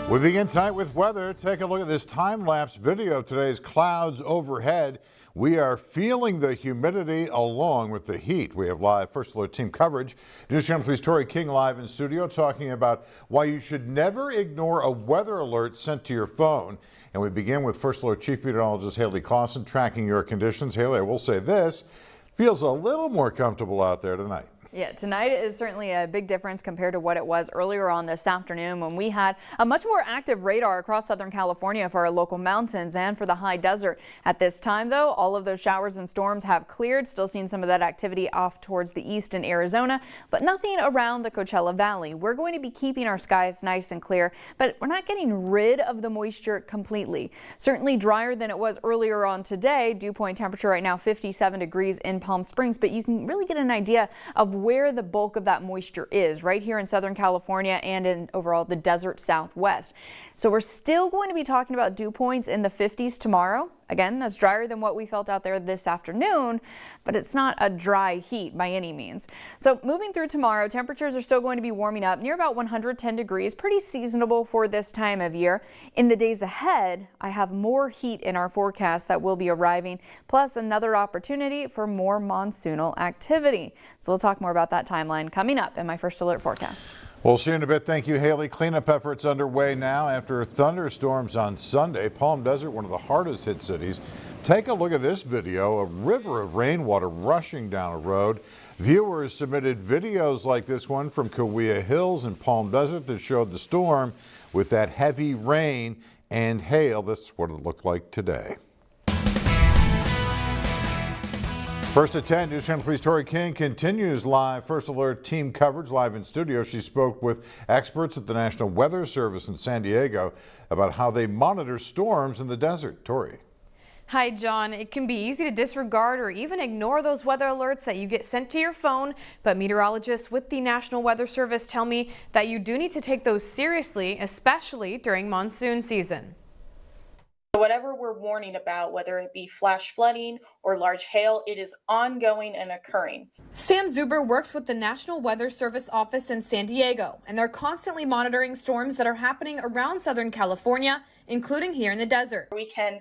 We begin tonight with weather. Take a look at this time-lapse video of today's clouds overhead. We are feeling the humidity along with the heat. We have live First Alert team coverage. News Channel 3's Tori King live in studio talking about why you should never ignore a weather alert sent to your phone. And we begin with First Alert Chief Meteorologist Haley Clausen tracking your conditions. Haley, I will say this, feels a little more comfortable out there tonight. Yeah, tonight is certainly a big difference compared to what it was earlier on this afternoon when we had a much more active radar across Southern California for our local mountains and for the high desert. At this time, though, all of those showers and storms have cleared. Still seeing some of that activity off towards the east in Arizona, but nothing around the Coachella Valley. We're going to be keeping our skies nice and clear, but we're not getting rid of the moisture completely. Certainly drier than it was earlier on today. Dew point temperature right now 57 degrees in Palm Springs, but you can really get an idea of where the bulk of that moisture is, right here in Southern California and in overall the desert Southwest. So we're still going to be talking about dew points in the 50s tomorrow. Again, that's drier than what we felt out there this afternoon, but it's not a dry heat by any means. So moving through tomorrow, temperatures are still going to be warming up near about 110 degrees, pretty seasonable for this time of year. In the days ahead, I have more heat in our forecast that will be arriving, plus another opportunity for more monsoonal activity. So we'll talk more about that timeline coming up in my First Alert forecast. We'll see you in a bit. Thank you, Haley. Cleanup efforts underway now after thunderstorms on Sunday. Palm Desert, one of the hardest hit cities. Take a look at this video, a river of rainwater rushing down a road. Viewers submitted videos like this one from Kaweah Hills in Palm Desert that showed the storm with that heavy rain and hail. This is what it looked like today. First at 10, News Channel 3's Tori King continues live First Alert team coverage live in studio. She spoke with experts at the National Weather Service in San Diego about how they monitor storms in the desert. Tori. Hi, John. It can be easy to disregard or even ignore those weather alerts that you get sent to your phone, but meteorologists with the National Weather Service tell me that you do need to take those seriously, especially during monsoon season. Whatever we're warning about, whether it be flash flooding or large hail, it is ongoing and occurring. Sam Zuber works with the National Weather Service office in San Diego, and they're constantly monitoring storms that are happening around Southern California, including here in the desert. We can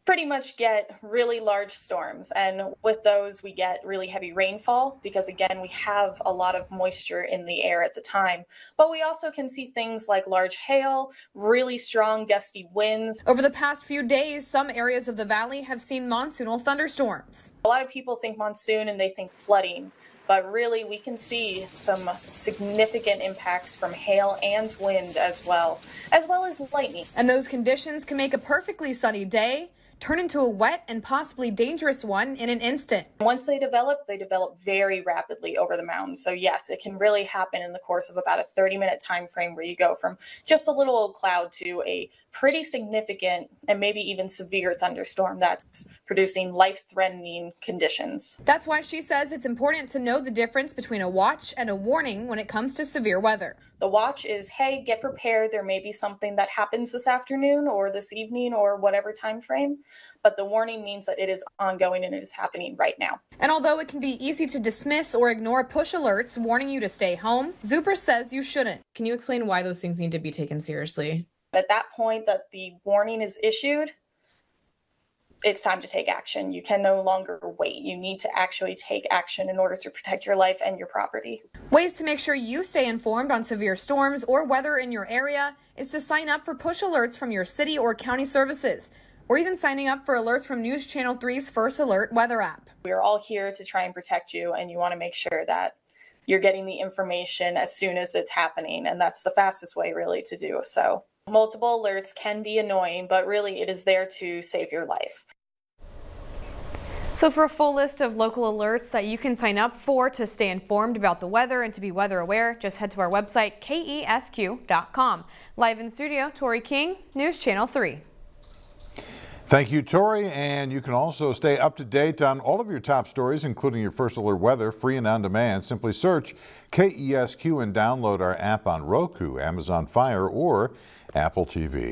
pretty much get really large storms, and with those we get really heavy rainfall because again we have a lot of moisture in the air at the time, but we also can see things like large hail, really strong gusty winds. Over the past few days, some areas of the valley have seen monsoonal thunderstorms. A lot of people think monsoon and they think flooding, but really we can see some significant impacts from hail and wind as well as lightning. And those conditions can make a perfectly sunny day turn into a wet and possibly dangerous one in an instant. Once they develop very rapidly over the mountains. So yes, it can really happen in the course of about a 30-minute time frame where you go from just a little old cloud to a pretty significant and maybe even severe thunderstorm that's producing life-threatening conditions. That's why she says it's important to know the difference between a watch and a warning when it comes to severe weather. The watch is, hey, get prepared. There may be something that happens this afternoon or this evening or whatever time frame. But the warning means that it is ongoing and it is happening right now. And although it can be easy to dismiss or ignore push alerts warning you to stay home, Zuber says you shouldn't. Can you explain why those things need to be taken seriously? At that point that the warning is issued, it's time to take action. You can no longer wait. You need to actually take action in order to protect your life and your property. Ways to make sure you stay informed on severe storms or weather in your area is to sign up for push alerts from your city or county services, or even signing up for alerts from News Channel 3's First Alert weather app. We are all here to try and protect you, and you want to make sure that you're getting the information as soon as it's happening, and that's the fastest way really to do so. Multiple alerts can be annoying, but really it is there to save your life. So for a full list of local alerts that you can sign up for to stay informed about the weather and to be weather aware, just head to our website, kesq.com. Live in studio, Tori King, News Channel 3. Thank you, Tori. And you can also stay up to date on all of your top stories, including your First Alert weather, free and on demand. Simply search KESQ and download our app on Roku, Amazon Fire, or Apple TV.